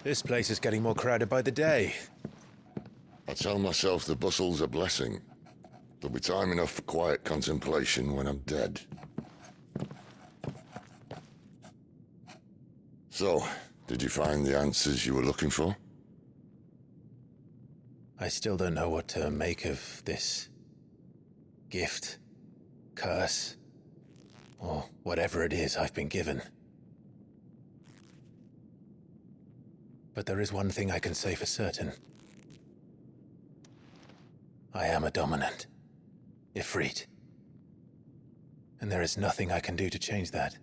This place is getting more crowded by the day. I tell myself the bustle's a blessing. There'll be time enough for quiet contemplation when I'm dead. So, did you find the answers you were looking for? I still don't know what to make of this gift, curse, or whatever it is I've been given. But there is one thing I can say for certain. I am a dominant, Ifrit. And there is nothing I can do to change that.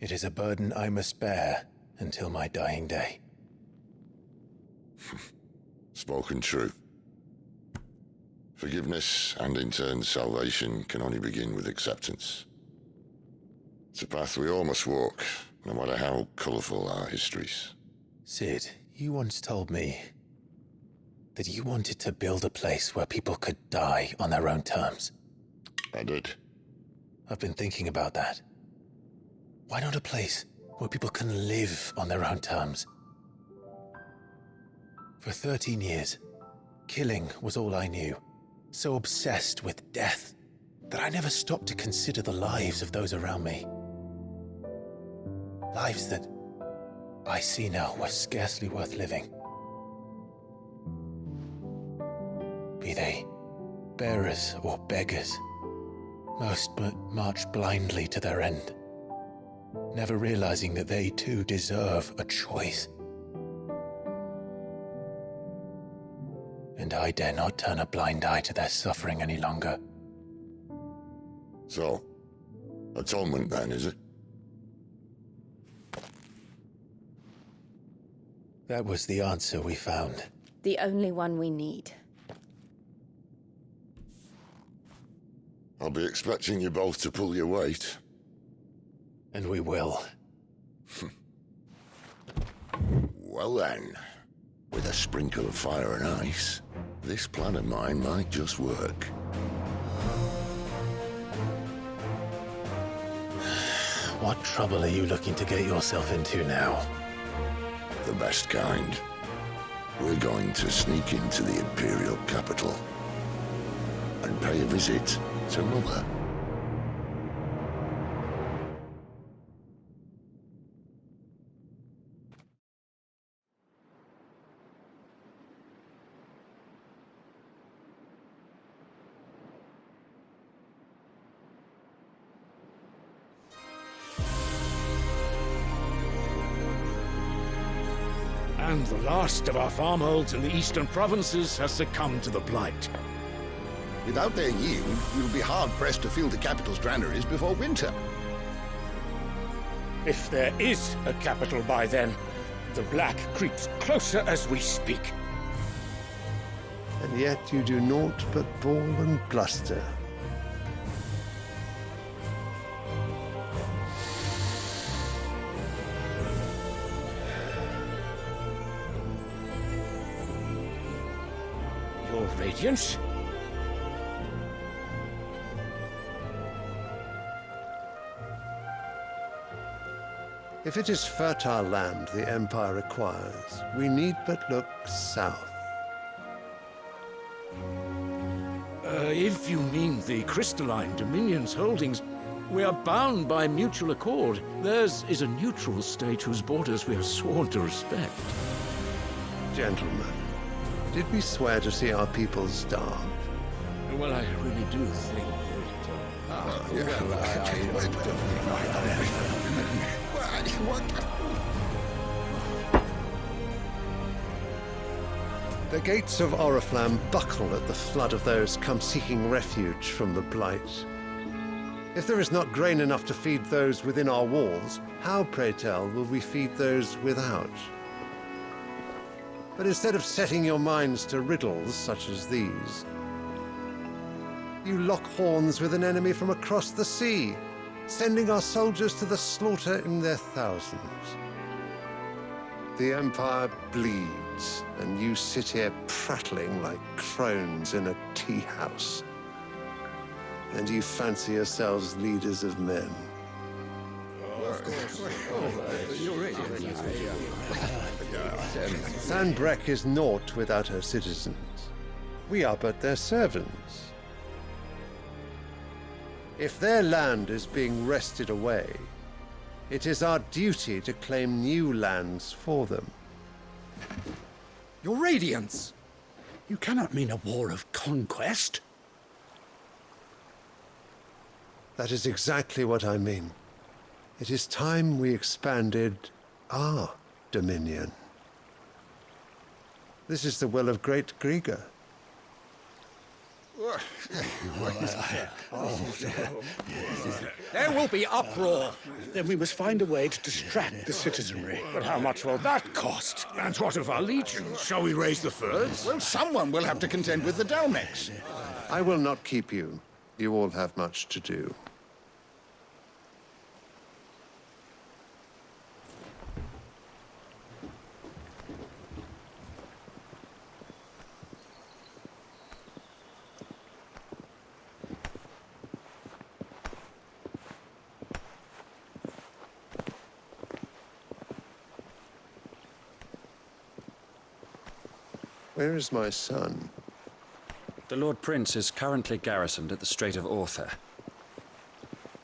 It is a burden I must bear until my dying day. Spoken true. Forgiveness, and in turn salvation, can only begin with acceptance. It's a path we all must walk, no matter how colourful our histories. Sid, you once told me that you wanted to build a place where people could die on their own terms. I did. I've been thinking about that. Why not a place where people can live on their own terms? For 13 years, killing was all I knew. So obsessed with death that I never stopped to consider the lives of those around me. Lives that I see now were scarcely worth living. Be they bearers or beggars, most but march blindly to their end, never realizing that they too deserve a choice. And I dare not turn a blind eye to their suffering any longer. So, atonement then, is it? That was the answer we found. The only one we need. I'll be expecting you both to pull your weight. And we will. Well then, with a sprinkle of fire and ice, this plan of mine might just work. What trouble are you looking to get yourself into now? The best kind. We're going to sneak into the Imperial capital and pay a visit to Mother. And the last of our farmholds in the eastern provinces has succumbed to the blight. Without their yield, we'll be hard-pressed to fill the capital's granaries before winter. If there is a capital by then, the black creeps closer as we speak. And yet you do naught but bawl and bluster. Your Radiance? If it is fertile land the Empire requires, we need but look south. If you mean the crystalline Dominion's holdings, we are bound by mutual accord. Theirs is a neutral state whose borders we are sworn to respect. Gentlemen, did we swear to see our people starve? Well, I really do think The gates of Oriflamme buckle at the flood of those come seeking refuge from the blight. If there is not grain enough to feed those within our walls, how, pray tell, will we feed those without? But instead of setting your minds to riddles such as these, you lock horns with an enemy from across the sea, sending our soldiers to the slaughter in their thousands. The Empire bleeds, and you sit here prattling like crones in a tea house. And you fancy yourselves leaders of men. Sanbreque is naught without her citizens. We are but their servants. If their land is being wrested away, it is our duty to claim new lands for them. Your Radiance! You cannot mean a war of conquest. That is exactly what I mean. It is time we expanded our dominion. This is the will of great Grieger. There will be uproar. Then we must find a way to distract the citizenry. But how much will that cost? And what of our legions? Shall we raise the furs? Well, someone will have to contend with the Dalmex. I will not keep you. You all have much to do. Where is my son? The Lord Prince is currently garrisoned at the Strait of Author.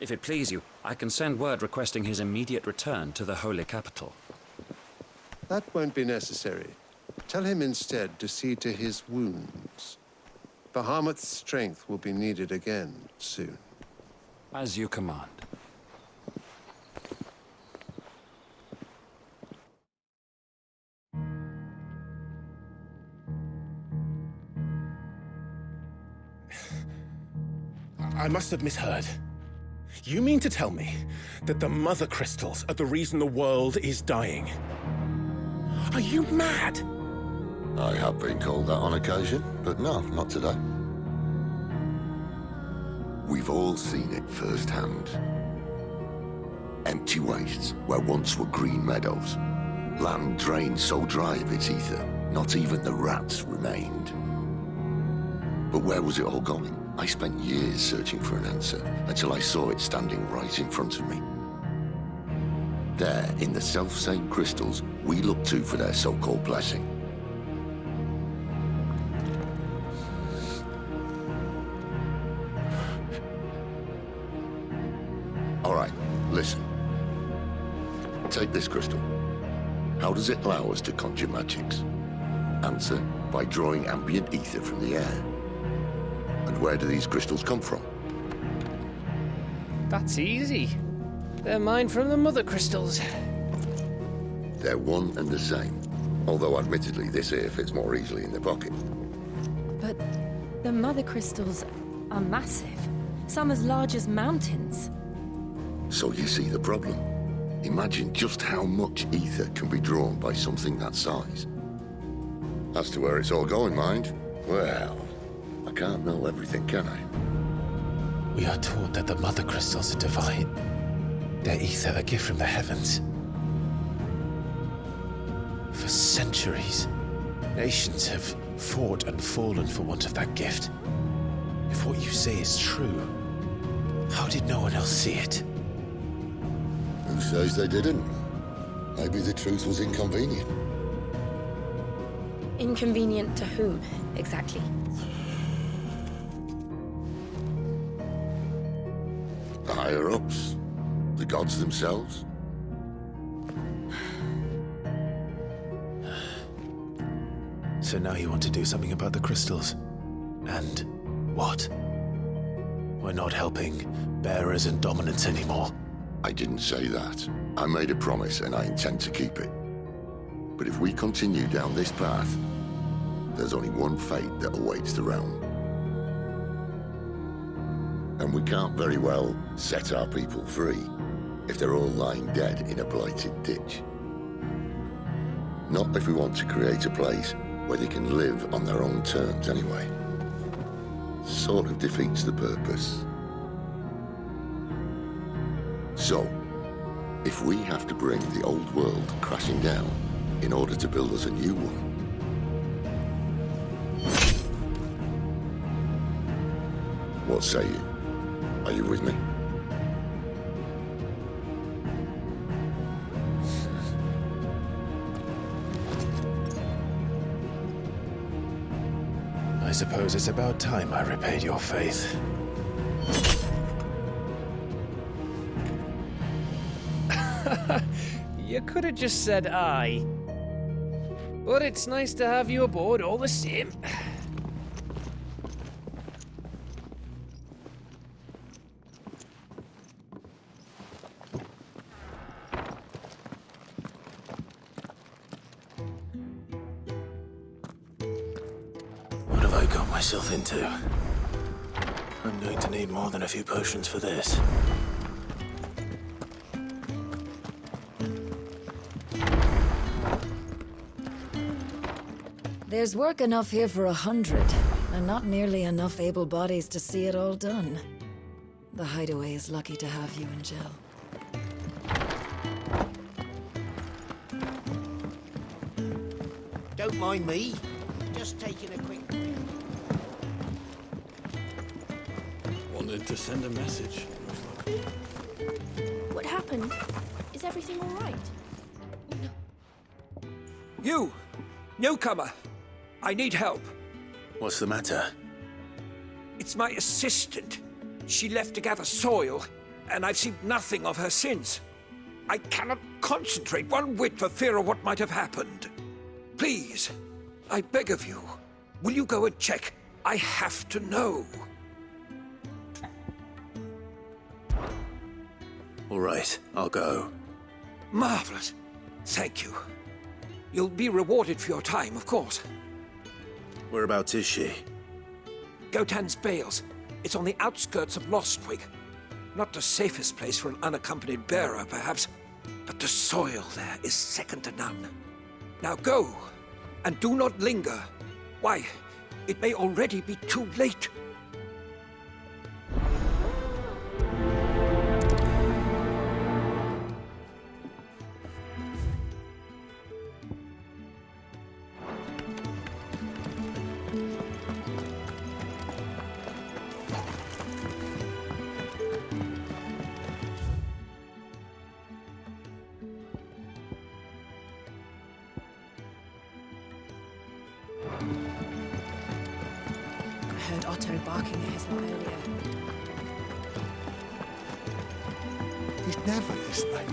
If it please you, I can send word requesting his immediate return to the Holy Capital. That won't be necessary. Tell him instead to see to his wounds. Bahamut's strength will be needed again soon. As you command. I must have misheard. You mean to tell me that the Mother Crystals are the reason the world is dying? Are you mad? I have been called that on occasion, but no, not today. We've all seen it firsthand. Empty wastes where once were green meadows. Land drained so dry of its ether, not even the rats remained. But where was it all going? I spent years searching for an answer, until I saw it standing right in front of me. There, in the self-same crystals, we look to for their so-called blessing. All right, listen. Take this crystal. How does it allow us to conjure magics? Answer, by drawing ambient ether from the air. And where do these crystals come from? That's easy. They're mine from the Mother Crystals. They're one and the same. Although admittedly this here fits more easily in the pocket. But the Mother Crystals are massive. Some as large as mountains. So you see the problem. Imagine just how much ether can be drawn by something that size. As to where it's all going, mind, well, I can't know everything, can I? We are taught that the Mother Crystals are divine. Their ether a gift from the heavens. For centuries, nations have fought and fallen for want of that gift. If what you say is true, how did no one else see it? Who says they didn't? Maybe the truth was inconvenient. Inconvenient to whom, exactly? The higher-ups? The gods themselves? So now you want to do something about the crystals? And what? We're not helping bearers and dominants anymore. I didn't say that. I made a promise and I intend to keep it. But if we continue down this path, there's only one fate that awaits the realm. And we can't very well set our people free if they're all lying dead in a blighted ditch. Not if we want to create a place where they can live on their own terms anyway. Sort of defeats the purpose. So, if we have to bring the old world crashing down in order to build us a new one, what say you? Are you with me? I suppose it's about time I repaid your faith. You could have just said aye. But it's nice to have you aboard all the same. What have I got myself into? I'm going to need more than a few potions for this. There's work enough here for 100, and not nearly enough able bodies to see it all done. The Hideaway is lucky to have you and Jill. Don't mind me. Just taking a quick... Wanted to send a message. What happened? Is everything all right? You! Newcomer! I need help. What's the matter? It's my assistant. She left to gather soil, and I've seen nothing of her since. I cannot concentrate one whit for fear of what might have happened. Please, I beg of you, will you go and check? I have to know. All right, I'll go. Marvelous. Thank you. You'll be rewarded for your time, of course. Whereabouts is she? Gotan's Bales. It's on the outskirts of Lostwig. Not the safest place for an unaccompanied bearer, perhaps, but the soil there is second to none. Now go, and do not linger. Why, it may already be too late. I heard Otto barking at his lot earlier. He's never this late.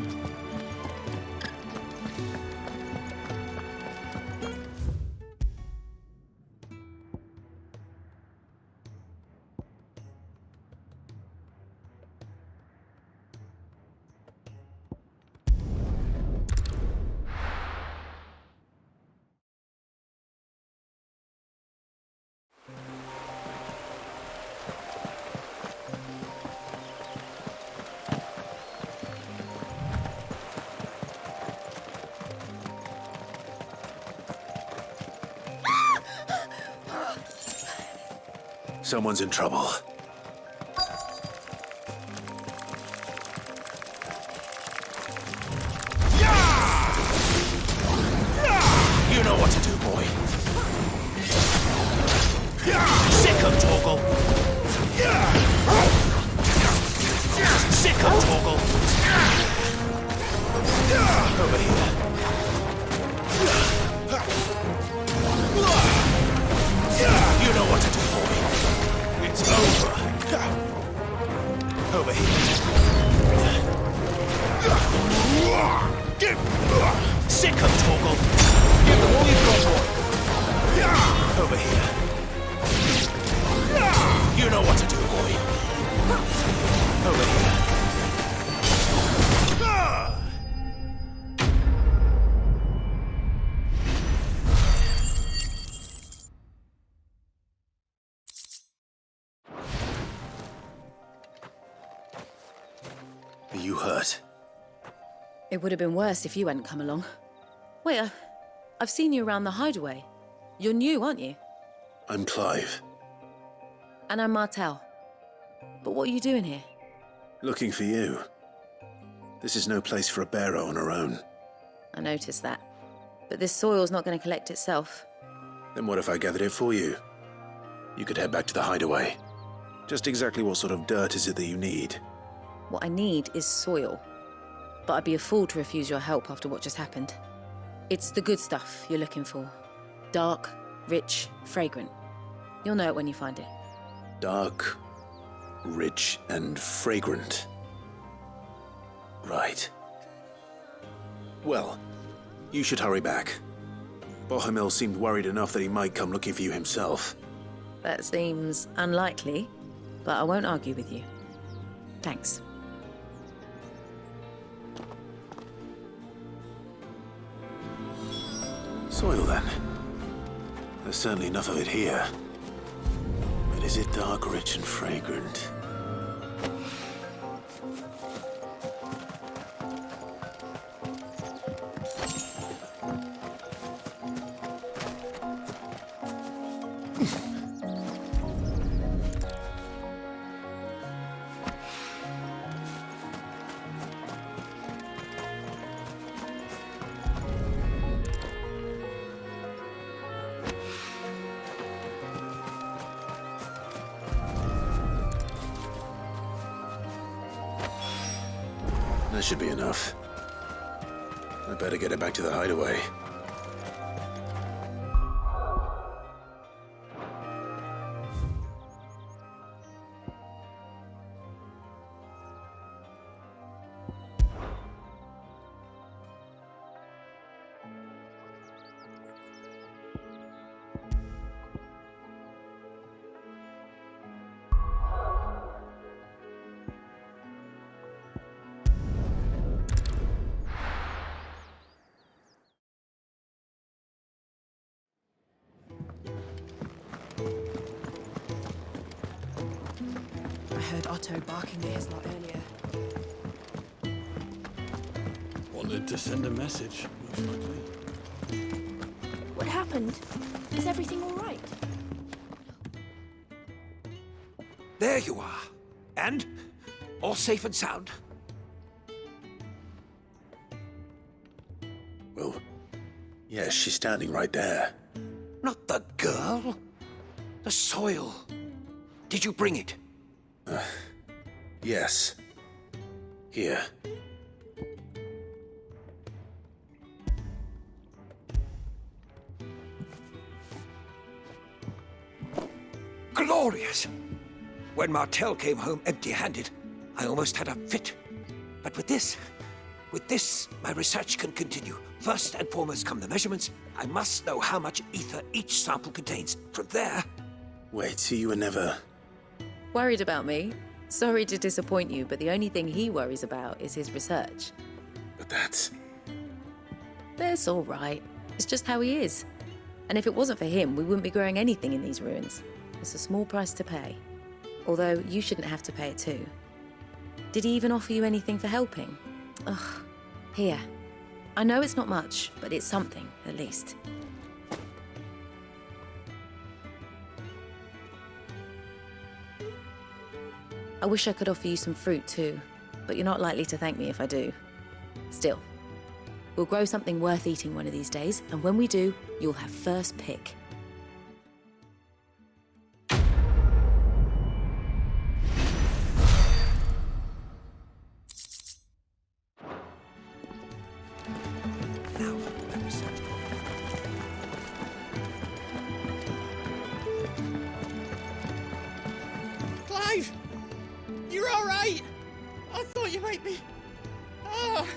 Someone's in trouble. You know what to do, boy. Sick of Torgal. Sick of Torgal. Over here. You know what to do, boy. It's over. Over here. Sick of Torgal. Give them all you've got, boy. Over here. You know what to do, boy. Over here. Are you hurt? It would have been worse if you hadn't come along. Wait, I've seen you around the Hideaway. You're new, aren't you? I'm Clive. And I'm Martel. But what are you doing here? Looking for you. This is no place for a bearer on her own. I noticed that. But this soil's not going to collect itself. Then what if I gathered it for you? You could head back to the Hideaway. Just exactly what sort of dirt is it that you need? What I need is soil. But I'd be a fool to refuse your help after what just happened. It's the good stuff you're looking for. Dark, rich, fragrant. You'll know it when you find it. Dark, rich, and fragrant. Right. Well, you should hurry back. Bohemil seemed worried enough that he might come looking for you himself. That seems unlikely, but I won't argue with you. Thanks. Soil, then. There's certainly enough of it here. But is it dark, rich, and fragrant? That should be enough. I better get it back to the hideaway. I heard Otto barking near his lot earlier. Wanted to send a message, most likely. What happened? Is everything all right? There you are. And? All safe and sound? Well, yes, she's standing right there. Not the girl. The soil. Did you bring it? Yes. Here. Glorious! When Martel came home empty-handed, I almost had a fit. But with this, my research can continue. First and foremost come the measurements. I must know how much ether each sample contains. From there... Wait, so you were never... Worried about me? Sorry to disappoint you, but the only thing he worries about is his research. But that's all right. It's just how he is. And if it wasn't for him, we wouldn't be growing anything in these ruins. It's a small price to pay. Although, you shouldn't have to pay it too. Did he even offer you anything for helping? Ugh. Here. I know it's not much, but it's something, at least. I wish I could offer you some fruit too, but you're not likely to thank me if I do. Still, we'll grow something worth eating one of these days, and when we do, you'll have first pick. Now, my research. Clive! You're all right! I thought you might be... Ah!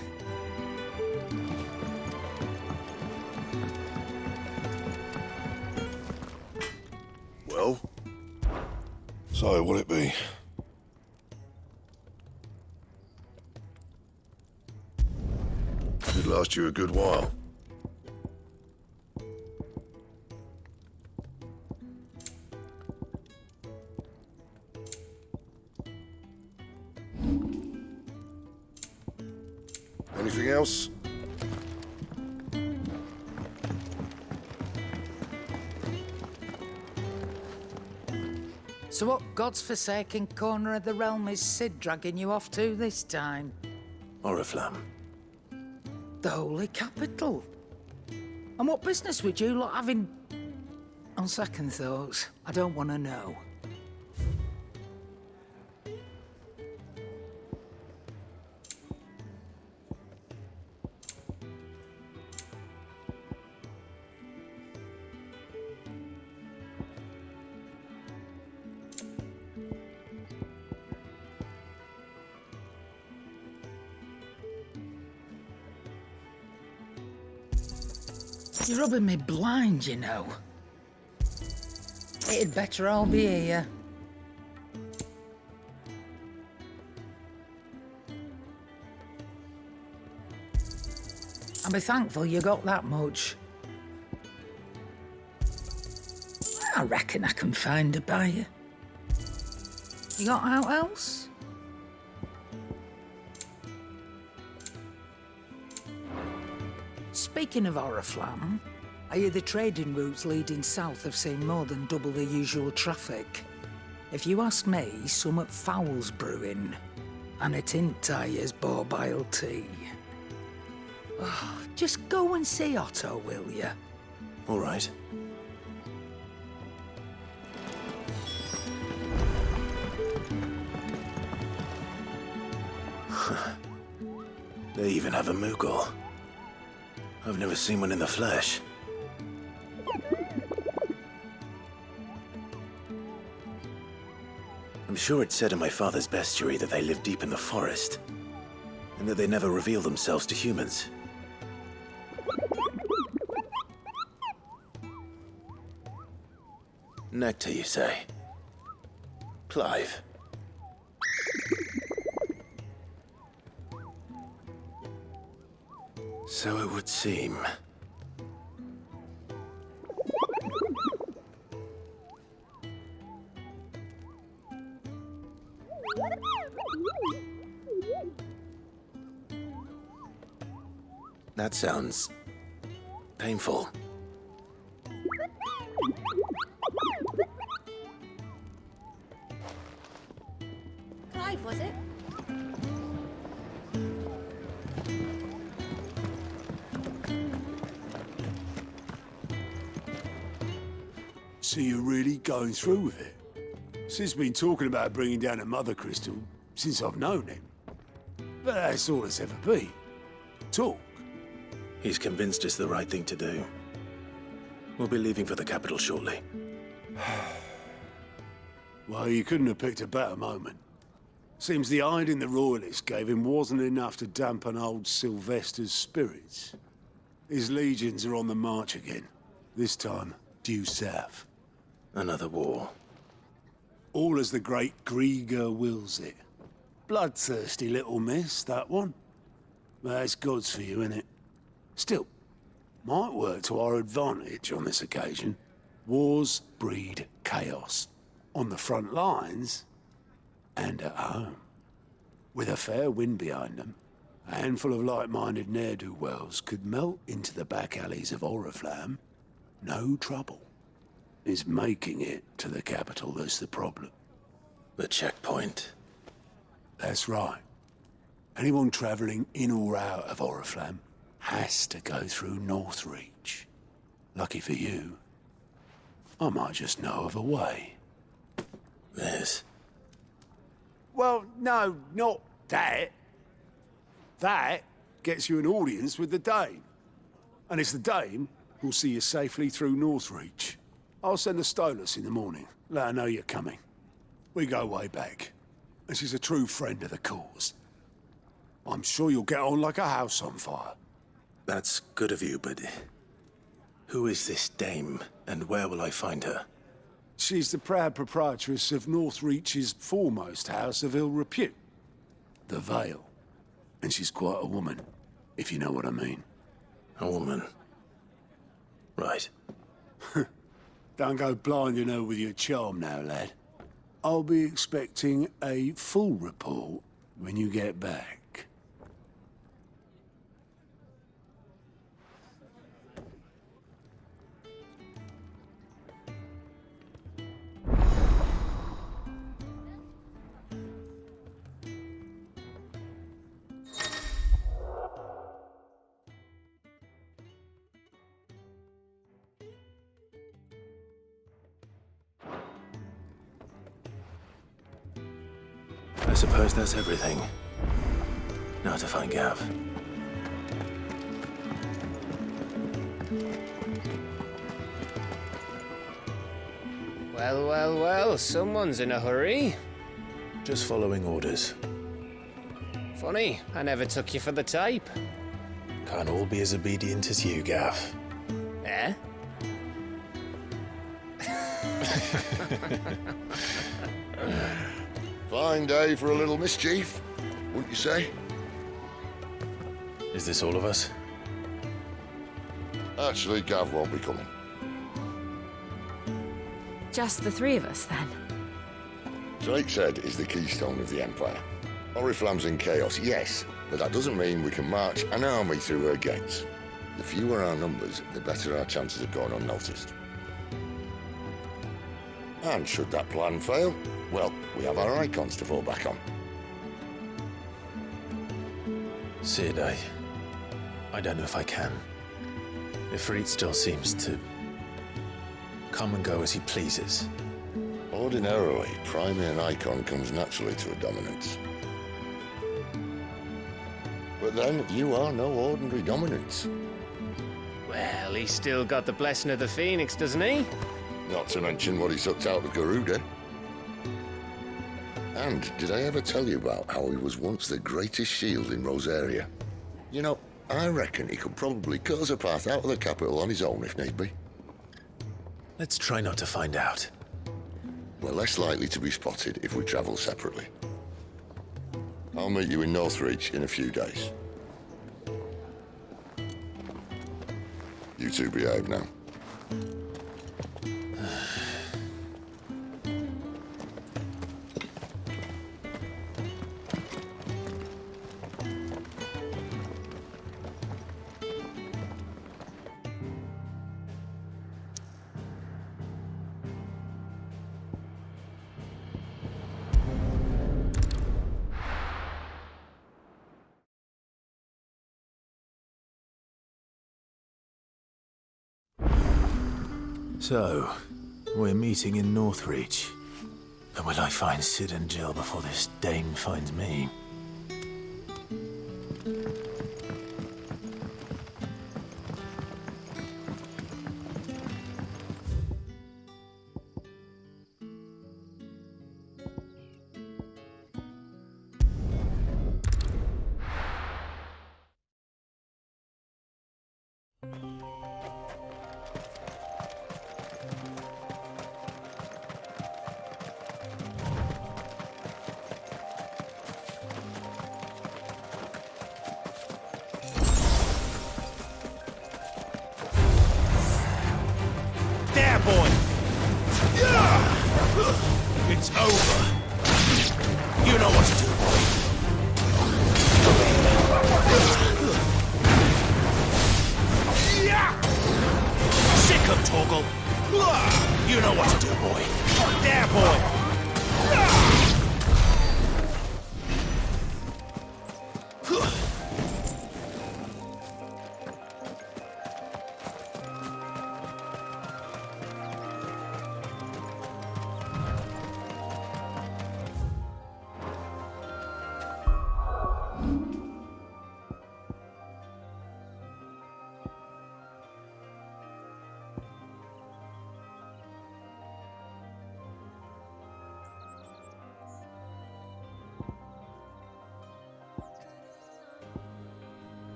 Well? So, what'd it be? Should last you a good while. Anything else? So what God's forsaken corner of the realm is Sid dragging you off to this time? Oriflamme. The Holy Capital. And what business would you lot have in... On second thoughts, I don't want to know. You're rubbing me blind, you know. It'd better all be here. I'll be thankful you got that much. I reckon I can find a buyer. You got out else? Speaking of Oriflamme, I hear the trading routes leading south have seen more than double the usual traffic. If you ask me, summat foul's brewing, and it ain't Tyre's borbile tea. Oh, just go and see Otto, will you? All right. They even have a Moogle. I've never seen one in the flesh. I'm sure it said in my father's bestiary that they live deep in the forest, and that they never reveal themselves to humans. Nectar, you say? Clive. So it would seem. That sounds painful. Clive, was it? So you're really going through with it? Sid's been talking about bringing down a mother crystal since I've known him. But that's all it's ever been. Talk. He's convinced it's the right thing to do. We'll be leaving for the capital shortly. Well, you couldn't have picked a better moment. Seems the hiding the Royalists gave him wasn't enough to dampen old Sylvester's spirits. His legions are on the march again, this time due south. Another war. All as the great Grieger wills it. Bloodthirsty little miss, that one. That's God's for you, innit? Still, might work to our advantage on this occasion. Wars breed chaos. On the front lines, and at home. With a fair wind behind them, a handful of like-minded ne'er-do-wells could melt into the back alleys of Oriflamme. No trouble. It's making it to the capital that's the problem. The checkpoint. That's right. Anyone travelling in or out of Oriflamme has to go through Northreach. Lucky for you, I might just know of a way. Yes. Well, no, not that. That gets you an audience with the Dame. And it's the Dame who'll see you safely through Northreach. I'll send a Stolas in the morning, let her know you're coming. We go way back, and she's a true friend of the cause. I'm sure you'll get on like a house on fire. That's good of you, but who is this Dame, and where will I find her? She's the proud proprietress of Northreach's foremost house of ill repute, the Vale. And she's quite a woman, if you know what I mean. A woman? Right. Don't go blinding her with your charm now, lad. I'll be expecting a full report when you get back. I suppose that's everything. Now to find Gav. Well, well, well, someone's in a hurry. Just following orders. Funny, I never took you for the type. Can't all be as obedient as you, Gav. Eh? Fine day for a little mischief, wouldn't you say? Is this all of us? Actually, Gav won't be coming. Just the three of us, then? Drake's Head is the keystone of the Empire. Oriflamme's in chaos, yes, but that doesn't mean we can march an army through her gates. The fewer our numbers, the better our chances of going unnoticed. And should that plan fail, well, we have our icons to fall back on. Sid, I don't know if I can. Ifrit still seems to come and go as he pleases. Ordinarily, priming an icon comes naturally to a dominance. But then, you are no ordinary dominance. Well, he's still got the blessing of the Phoenix, doesn't he? Not to mention what he sucked out of Garuda. And did I ever tell you about how he was once the greatest shield in Rosaria? You know, I reckon he could probably cut us a path out of the capital on his own if need be. Let's try not to find out. We're less likely to be spotted if we travel separately. I'll meet you in Northreach in a few days. You two behave now. So, we're meeting in Northreach. But will I find Sid and Jill before this dame finds me? It's over. You know what to do, boy. Sick of Torgal. You know what to do, boy. There, boy.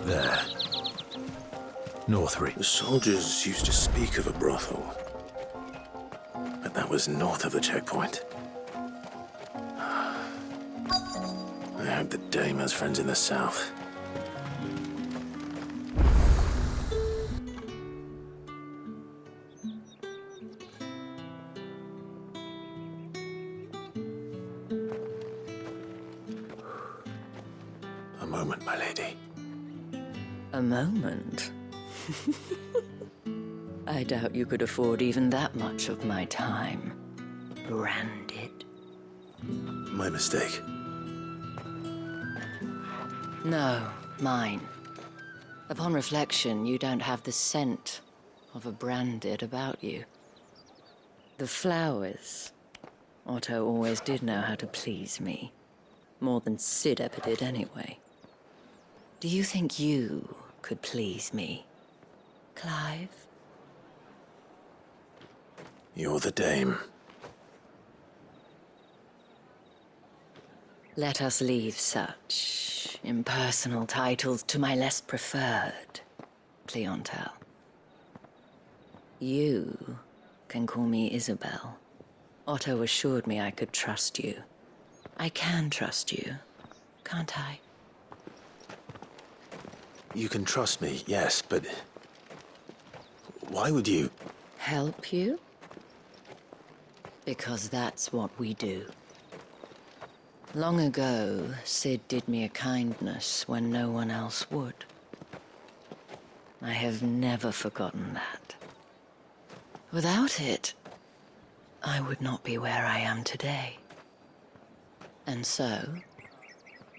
There. Northreach. The soldiers used to speak of a brothel, but that was north of the checkpoint. I hope the dame has friends in the south. A moment, my lady. A moment? I doubt you could afford even that much of my time. Branded. My mistake. No, mine. Upon reflection, you don't have the scent of a branded about you. The flowers Otto always did know how to please me. More than Sid ever did anyway. Do you think you could please me, Clive? You're the dame. Let us leave such impersonal titles to my less preferred clientele. You can call me Isabel. Otto assured me I could trust you. I can trust you, can't I? You can trust me, yes, but... why would you? Help you? Because that's what we do. Long ago, Sid did me a kindness when no one else would. I have never forgotten that. Without it, I would not be where I am today. And so,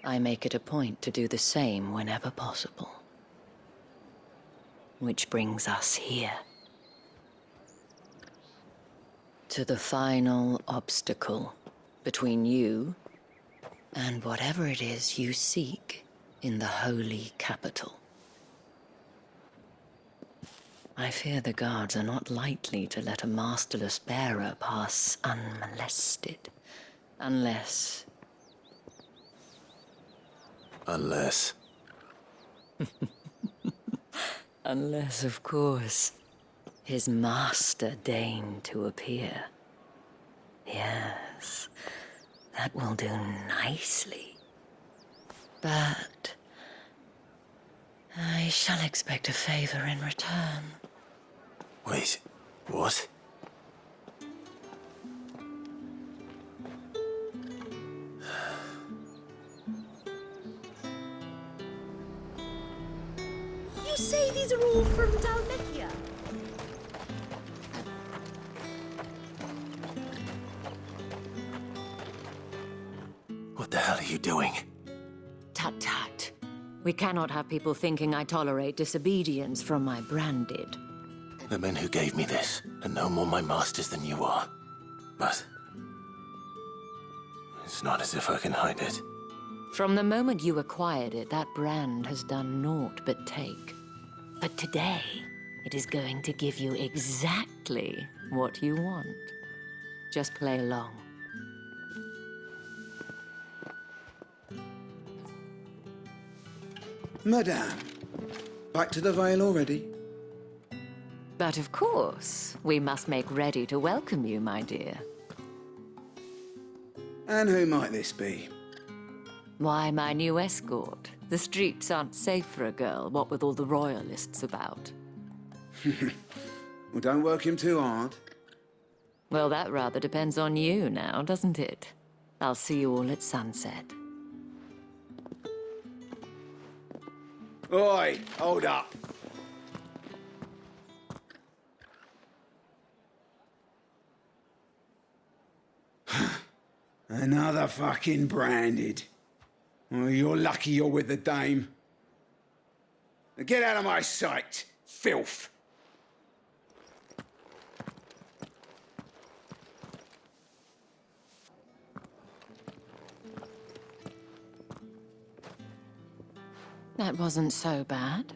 I make it a point to do the same whenever possible. Which brings us here. To the final obstacle between you and whatever it is you seek in the holy capital. I fear the guards are not likely to let a masterless bearer pass unmolested, unless... Unless... Unless, of course, his master deigned to appear. Yes, that will do nicely. But I shall expect a favor in return. Wait, what? You say these are all from Dalmekia? What the hell are you doing? Tut tut. We cannot have people thinking I tolerate disobedience from my branded. The men who gave me this are no more my masters than you are. But... it's not as if I can hide it. From the moment you acquired it, that brand has done naught but take. But today, it is going to give you exactly what you want. Just play along. Madame, back to the Vale already? But of course, we must make ready to welcome you, my dear. And who might this be? Why, my new escort. The streets aren't safe for a girl, what with all the royalists about. Well, don't work him too hard. Well, that rather depends on you now, doesn't it? I'll see you all at sunset. Oi, hold up. Another fucking branded. Oh, you're lucky you're with the dame. Now get out of my sight, filth. That wasn't so bad.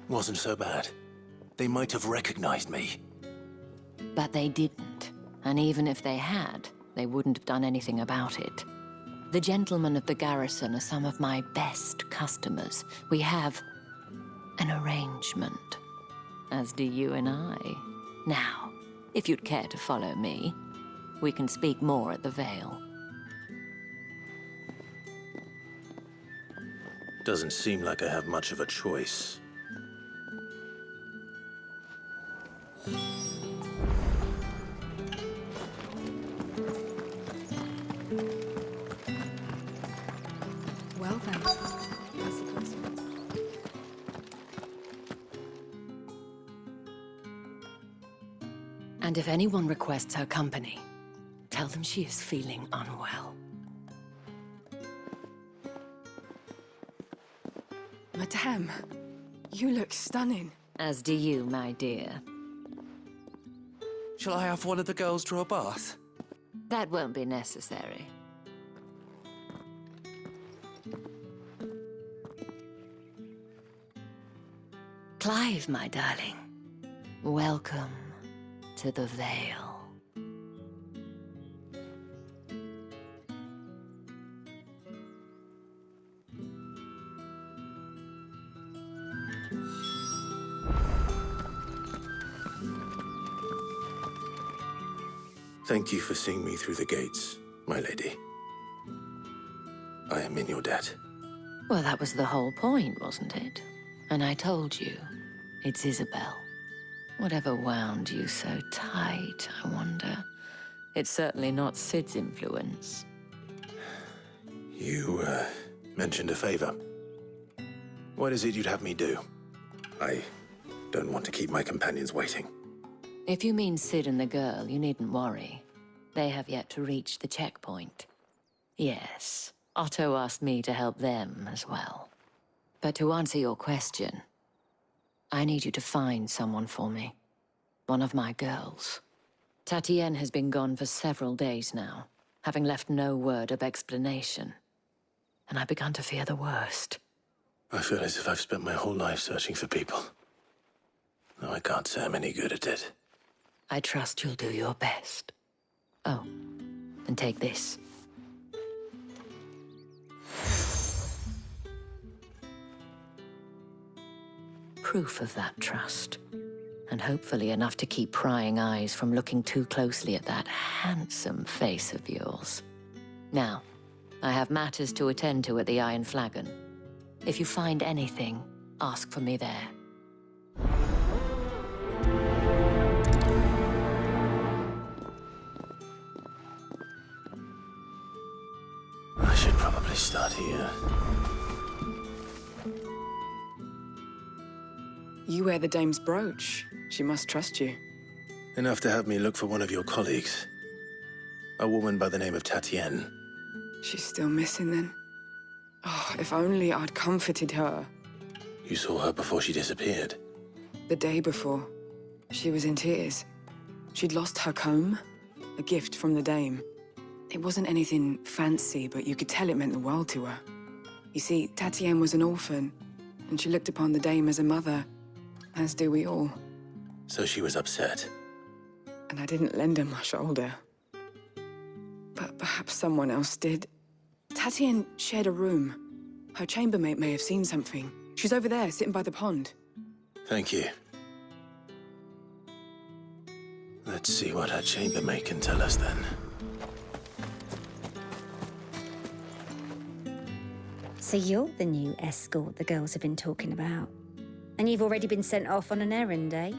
Wasn't so bad. They might have recognized me. But they didn't. And even if they had, they wouldn't have done anything about it. The gentlemen of the garrison are some of my best customers. We have an arrangement, as do you and I. Now, if you'd care to follow me, we can speak more at the Vale. Doesn't seem like I have much of a choice. Well then, I suppose. And if anyone requests her company, tell them she is feeling unwell. Madame, you look stunning. As do you, my dear. Shall I have one of the girls draw a bath? That won't be necessary. Clive, my darling. Welcome to the Vale. Thank you for seeing me through the gates, my lady. I am in your debt. Well, that was the whole point, wasn't it? And I told you, it's Isabel. Whatever wound you so tight, I wonder. It's certainly not Sid's influence. You, mentioned a favor. What is it you'd have me do? I don't want to keep my companions waiting. If you mean Sid and the girl, you needn't worry. They have yet to reach the checkpoint. Yes, Otto asked me to help them as well. But to answer your question, I need you to find someone for me. One of my girls. Tatienne has been gone for several days now, having left no word of explanation. And I've begun to fear the worst. I feel as if I've spent my whole life searching for people. Though I can't say I'm any good at it. I trust you'll do your best. Oh, and take this. Proof of that trust. And hopefully enough to keep prying eyes from looking too closely at that handsome face of yours. Now, I have matters to attend to at the Iron Flagon. If you find anything, ask for me there. I should probably start here. You wear the dame's brooch. She must trust you. Enough to have me look for one of your colleagues. A woman by the name of Tatienne. She's still missing then. Oh, if only I'd comforted her. You saw her before she disappeared. The day before, she was in tears. She'd lost her comb, a gift from the dame. It wasn't anything fancy, but you could tell it meant the world to her. You see, Tatienne was an orphan, and she looked upon the dame as a mother, as do we all. So she was upset. And I didn't lend her my shoulder. But perhaps someone else did. Tatienne shared a room. Her chambermaid may have seen something. She's over there, sitting by the pond. Thank you. Let's see what her chambermaid can tell us then. So you're the new escort the girls have been talking about. And you've already been sent off on an errand, eh?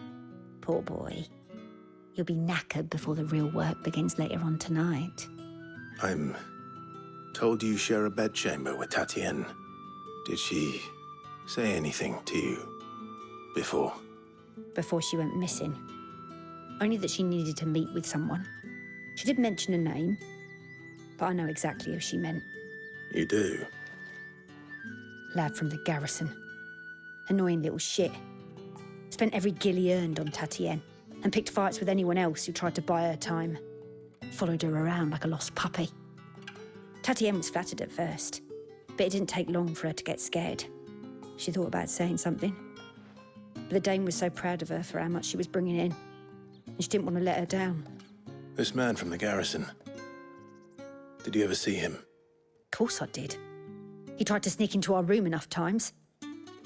Poor boy. You'll be knackered before the real work begins later on tonight. I'm told you share a bedchamber with Tatienne. Did she say anything to you before? Before she went missing. Only that she needed to meet with someone. She did mention a name, but I know exactly who she meant. You do? Lad from the garrison. Annoying little shit. Spent every guil he earned on Tatienne, and picked fights with anyone else who tried to buy her time. Followed her around like a lost puppy. Tatienne was flattered at first, but it didn't take long for her to get scared. She thought about saying something. But the dame was so proud of her for how much she was bringing in, and she didn't want to let her down. This man from the garrison. Did you ever see him? Of course I did. He tried to sneak into our room enough times.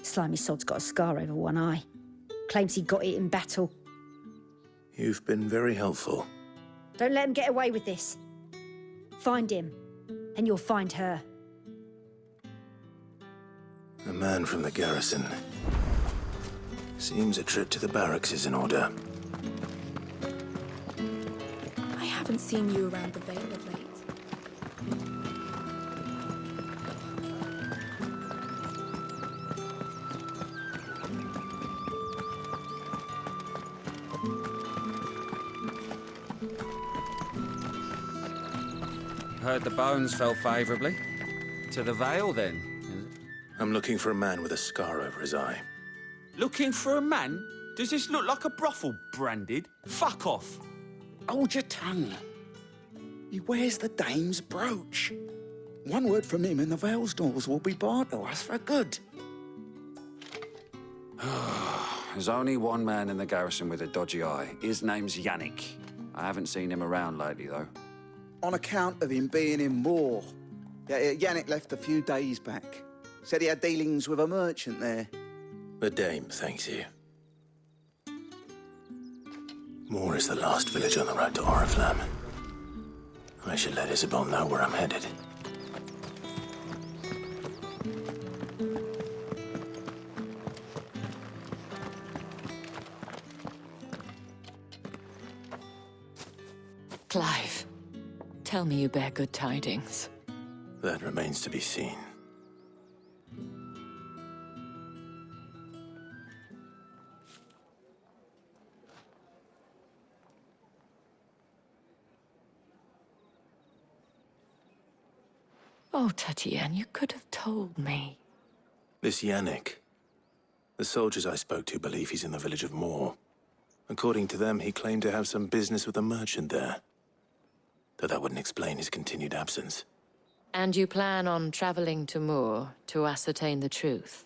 Slimy sod's got a scar over one eye. Claims he got it in battle. You've been very helpful. Don't let him get away with this. Find him, and you'll find her. A man from the garrison. Seems a trip to the barracks is in order. I haven't seen you around the Vale of late. Heard the bones fell favourably. To the Vale, then, is it? I'm looking for a man with a scar over his eye. Looking for a man? Does this look like a brothel, Branded? Fuck off! Hold your tongue. He wears the dame's brooch. One word from him and the Vale's doors will be barred to us for good. There's only one man in the garrison with a dodgy eye. His name's Yannick. I haven't seen him around lately, though. On account of him being in war. Yeah, Yannick left a few days back. Said he had dealings with a merchant there. The dame thanks you. Moor is the last village on the road to Oriflamme. I should let Isabel know where I'm headed. Clive, tell me you bear good tidings. That remains to be seen. Oh, Tatienne, you could have told me. This Yannick. The soldiers I spoke to believe he's in the village of Moor. According to them, he claimed to have some business with a merchant there. Though that wouldn't explain his continued absence. And you plan on traveling to Moor to ascertain the truth?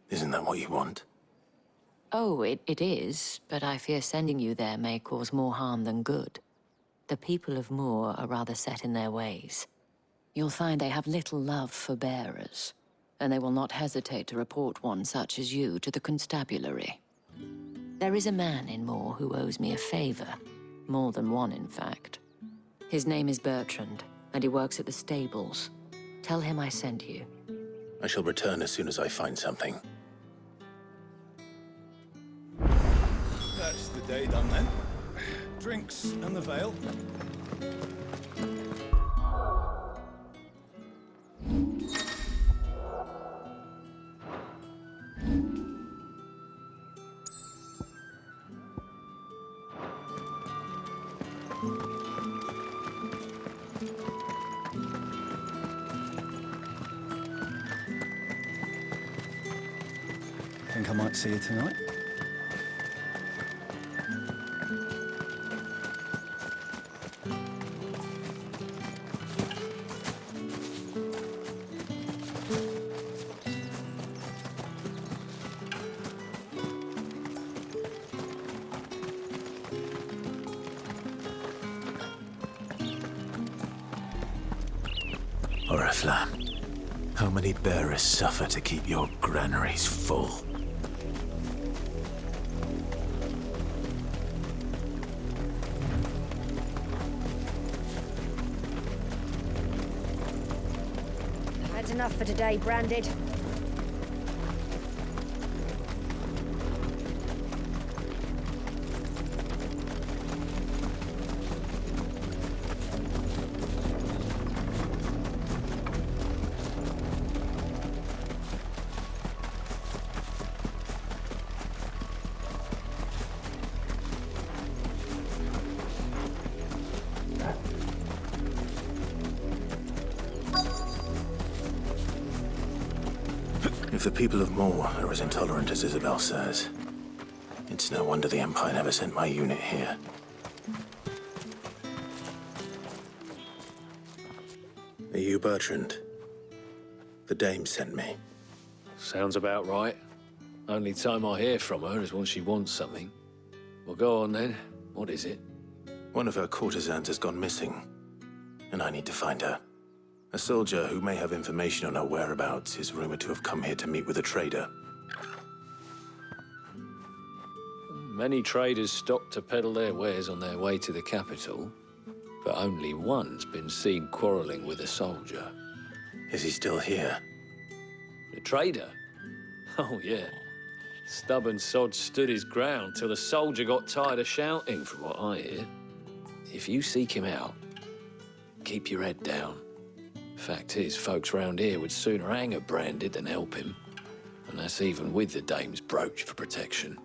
Isn't that what you want? Oh, it is, but I fear sending you there may cause more harm than good. The people of Moor are rather set in their ways. You'll find they have little love for bearers, and they will not hesitate to report one such as you to the constabulary. There is a man in Moor who owes me a favor. More than one, in fact. His name is Bertrand, and he works at the stables. Tell him I sent you. I shall return as soon as I find something. That's the day done then. Drinks and the Vale. Think I might see you tonight? Oriflamme, how many bearers suffer to keep your granaries full? That's enough for today, Branded. If the people of Moor are as intolerant as Isabel says, it's no wonder the Empire never sent my unit here. Are you Bertrand? The dame sent me. Sounds about right. Only time I hear from her is when she wants something. Well, go on then. What is it? One of her courtesans has gone missing, and I need to find her. A soldier who may have information on her whereabouts is rumored to have come here to meet with a trader. Many traders stop to peddle their wares on their way to the capital, but only one's been seen quarreling with a soldier. Is he still here? The trader? Oh, yeah. Stubborn sod stood his ground till the soldier got tired of shouting, from what I hear. If you seek him out, keep your head down. Fact is, folks round here would sooner hang a Branded than help him. And that's even with the dame's brooch for protection.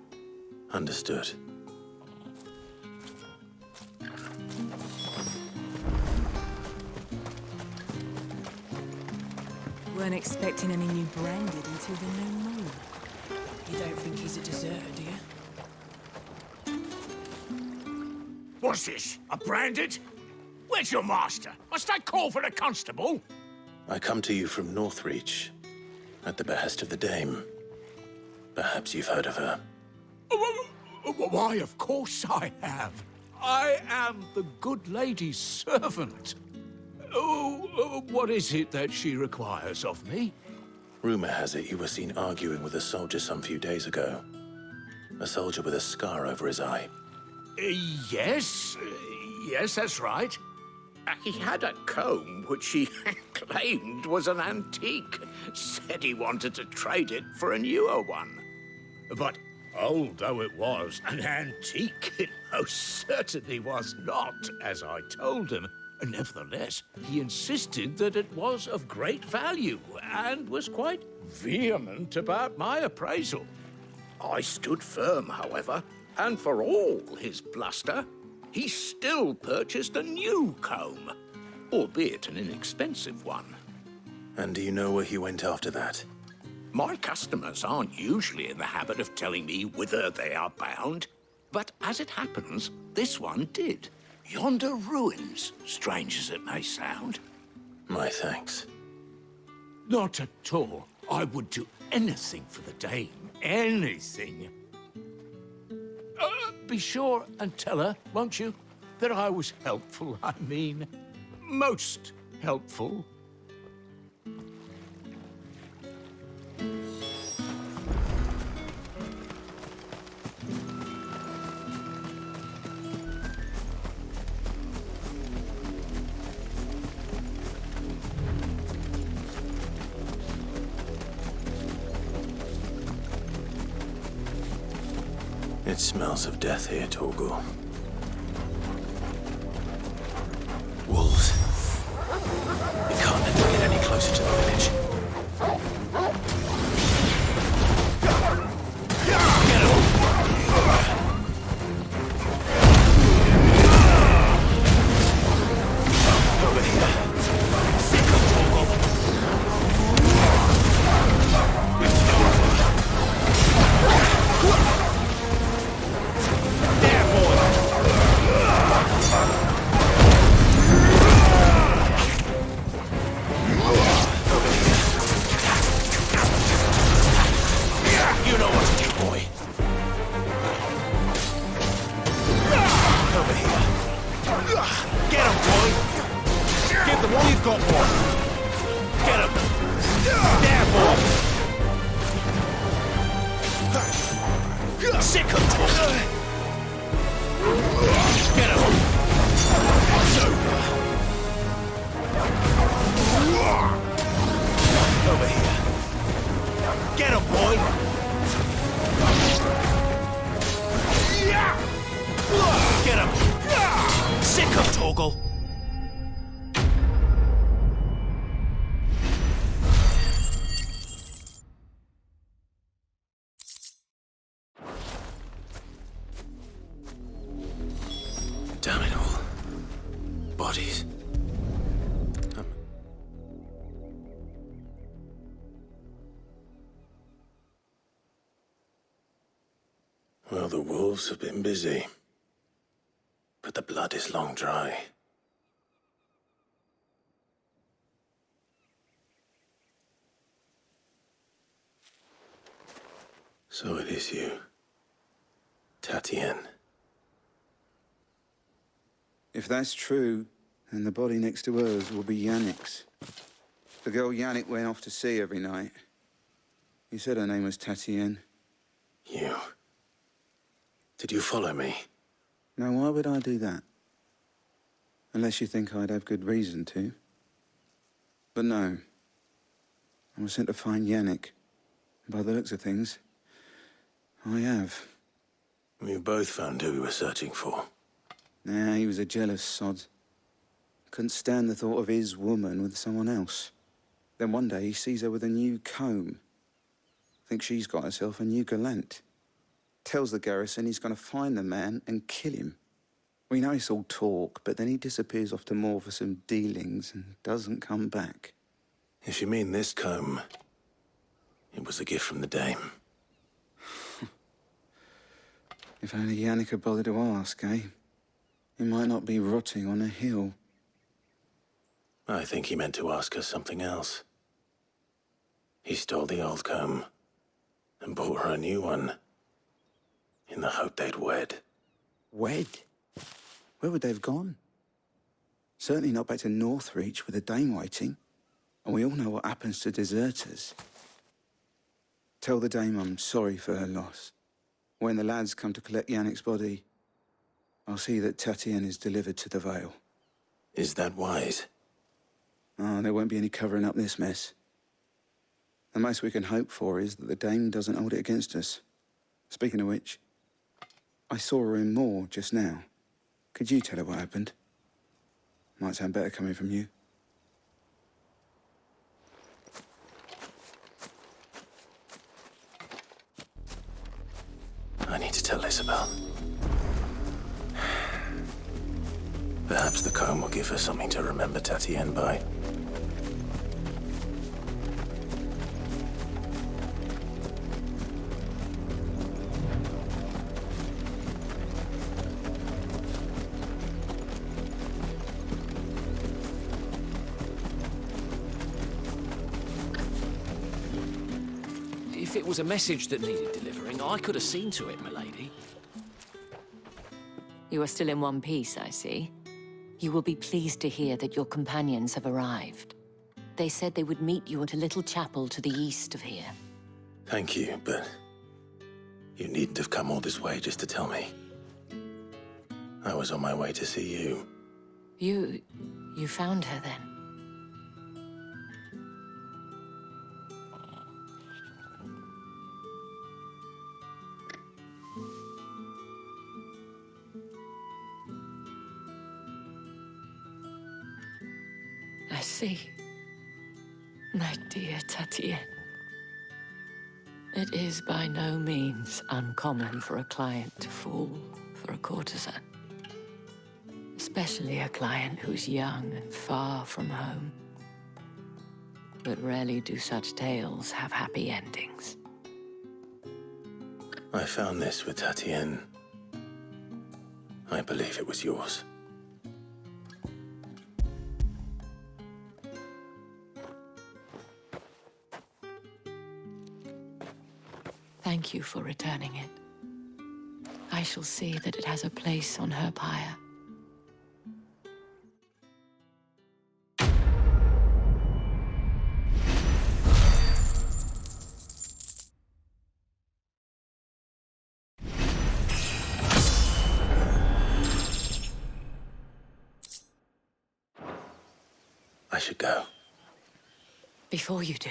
Understood. Weren't expecting any new Branded until the new moon. You don't think he's a deserter, do you? What's this? A Branded? Where's your master? Must I call for a constable? I come to you from Northreach, at the behest of the Dame. Perhaps you've heard of her. Why, of course I have. I am the good lady's servant. What is it that she requires of me? Rumor has it you were seen arguing with a soldier some few days ago. A soldier with a scar over his eye. Yes, that's right. He had a comb which he claimed was an antique. Said he wanted to trade it for a newer one. But old though it was, an antique it most certainly was not, as I told him. Nevertheless, he insisted that it was of great value and was quite vehement about my appraisal. I stood firm, however, and for all his bluster, he still purchased a new comb, albeit an inexpensive one. And do you know where he went after that? My customers aren't usually in the habit of telling me whither they are bound, but as it happens, this one did. Yonder ruins, strange as it may sound. My thanks. Not at all. I would do anything for the Dame. Anything. Be sure and tell her, won't you, that I was helpful. I mean, most helpful. It smells of death here, Torgal. Wolves. We can't let them get any closer to the village. Get him! Over here. Sick of Torgal. You know what to do, boy. Over here. Get him, boy. Give them all you've got, boy. Get him. There, boy. Sick of talking. Get him. It's over. Over here. Get him, boy. Get him! Sick of Torgal! Damn it all. Bodies. Well, the wolves have been busy. But the blood is long dry. So it is you, Tatienne. If that's true, then the body next to hers will be Yannick's. The girl Yannick went off to see every night. He said her name was Tatienne. You? Did you follow me? Now, why would I do that? Unless you think I'd have good reason to. But no. I was sent to find Yannick. By the looks of things, I have. We both found who we were searching for. Nah, he was a jealous sod. Couldn't stand the thought of his woman with someone else. Then one day he sees her with a new comb. Thinks she's got herself a new gallant. Tells the garrison he's going to find the man and kill him. We know it's all talk, but then he disappears off to Moor for some dealings and doesn't come back. If you mean this comb, it was a gift from the Dame. If only Yannick had bothered to ask, eh? He might not be rotting on a hill. I think he meant to ask us something else. He stole the old comb and bought her a new one in the hope they'd wed. Wed? Where would they have gone? Certainly not back to Northreach with a dame waiting. And we all know what happens to deserters. Tell the dame I'm sorry for her loss. When the lads come to collect Yannick's body, I'll see that Tatienne is delivered to the Vale. Is that wise? Oh, there won't be any covering up this mess. The most we can hope for is that the dame doesn't hold it against us. Speaking of which, I saw her in Moor just now. Could you tell her what happened? Might sound better coming from you. I need to tell Isabel. Perhaps the comb will give her something to remember Tatienne by. If it was a message that needed delivering, I could have seen to it, milady. You are still in one piece, I see. You will be pleased to hear that your companions have arrived. They said they would meet you at a little chapel to the east of here. Thank you, but you needn't have come all this way just to tell me. I was on my way to see you. You found her then? I see. My dear Tatienne. It is by no means uncommon for a client to fall for a courtesan. Especially a client who's young and far from home. But rarely do such tales have happy endings. I found this with Tatienne. I believe it was yours. Thank you for returning it. I shall see that it has a place on her pyre. I should go. Before you do,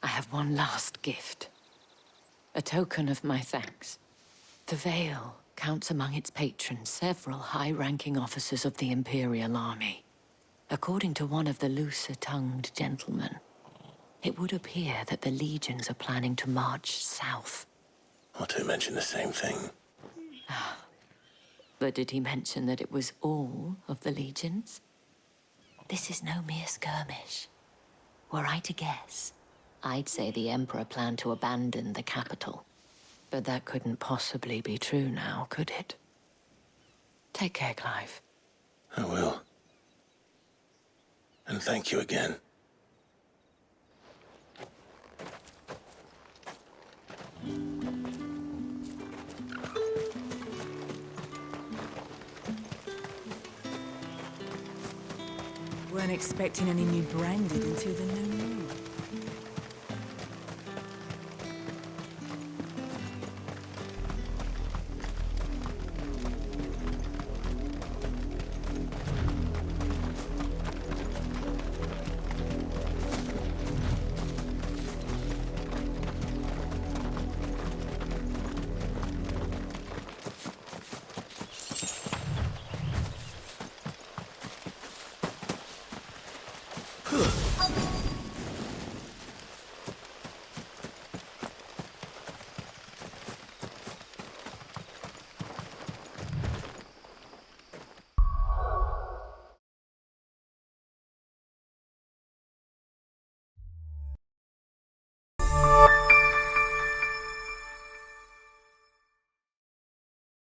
I have one last gift. A token of my thanks. The Vale counts among its patrons several high-ranking officers of the Imperial Army. According to one of the looser-tongued gentlemen, it would appear that the legions are planning to march south. Otto mentioned the same thing. But did he mention that it was all of the legions? This is no mere skirmish. Were I to guess, I'd say the Emperor planned to abandon the capital. But that couldn't possibly be true now, could it? Take care, Clive. I will. And thank you again. Weren't expecting any new branded until the new moon.